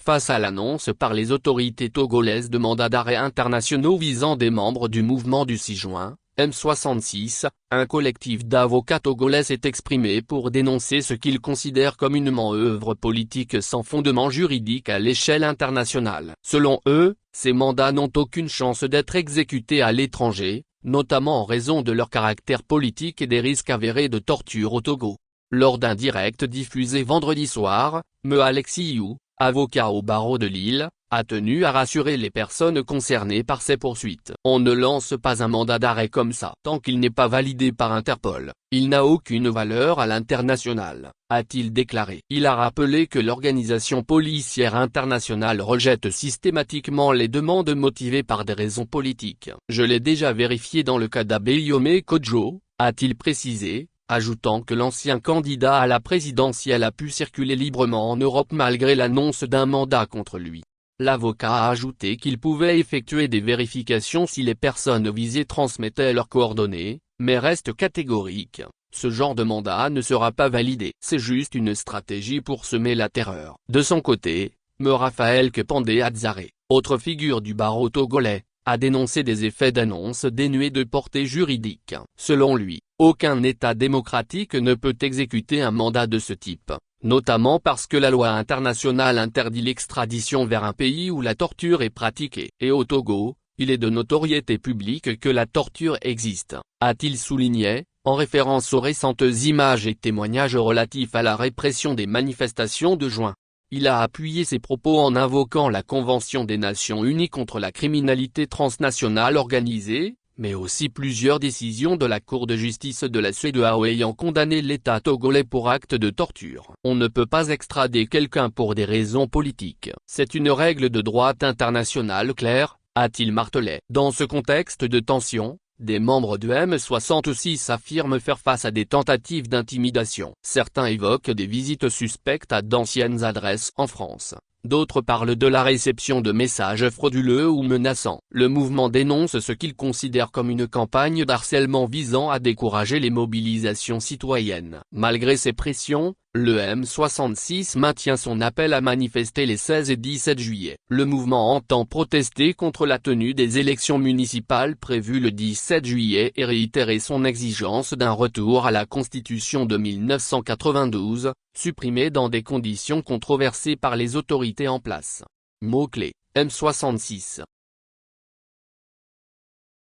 face à l'annonce par les autorités togolaises de mandats d'arrêt internationaux visant des membres du mouvement du 6 juin, M66, un collectif d'avocats togolais s'est exprimé pour dénoncer ce qu'ils considèrent comme une manœuvre politique sans fondement juridique à l'échelle internationale. Selon eux, ces mandats n'ont aucune chance d'être exécutés à l'étranger, notamment en raison de leur caractère politique et des risques avérés de torture au Togo. Lors d'un direct diffusé vendredi soir, Me Alexiou, avocat au barreau de Lille, a tenu à rassurer les personnes concernées par ces poursuites. On ne lance pas un mandat d'arrêt comme ça tant qu'il n'est pas validé par Interpol. Il n'a aucune valeur à l'international, a-t-il déclaré. Il a rappelé que l'organisation policière internationale rejette systématiquement les demandes motivées par des raisons politiques. Je l'ai déjà vérifié dans le cas d'Abeyome Kodjo, a-t-il précisé, ajoutant que l'ancien candidat à la présidentielle a pu circuler librement en Europe malgré l'annonce d'un mandat contre lui. L'avocat a ajouté qu'il pouvait effectuer des vérifications si les personnes visées transmettaient leurs coordonnées, mais reste catégorique, ce genre de mandat ne sera pas validé. C'est juste une stratégie pour semer la terreur. De son côté, Me Raphaël Kepandé Adzaré, autre figure du barreau togolais, a dénoncé des effets d'annonce dénués de portée juridique. Selon lui, aucun État démocratique ne peut exécuter un mandat de ce type, notamment parce que la loi internationale interdit l'extradition vers un pays où la torture est pratiquée. Et au Togo, il est de notoriété publique que la torture existe, a-t-il souligné, en référence aux récentes images et témoignages relatifs à la répression des manifestations de juin. Il a appuyé ses propos en invoquant la Convention des Nations Unies contre la criminalité transnationale organisée, mais aussi plusieurs décisions de la Cour de justice de la CEDEAO ayant condamné l'État togolais pour actes de torture. On ne peut pas extrader quelqu'un pour des raisons politiques. C'est une règle de droit international claire, a-t-il martelé. Dans ce contexte de tension, des membres du M66 affirment faire face à des tentatives d'intimidation. Certains évoquent des visites suspectes à d'anciennes adresses en France. D'autres parlent de la réception de messages frauduleux ou menaçants. Le mouvement dénonce ce qu'il considère comme une campagne d'harcèlement visant à décourager les mobilisations citoyennes. Malgré ces pressions, le M66 maintient son appel à manifester les 16 et 17 juillet. Le mouvement entend protester contre la tenue des élections municipales prévues le 17 juillet et réitérer son exigence d'un retour à la Constitution de 1992, supprimée dans des conditions controversées par les autorités en place. Mots-clés, M66.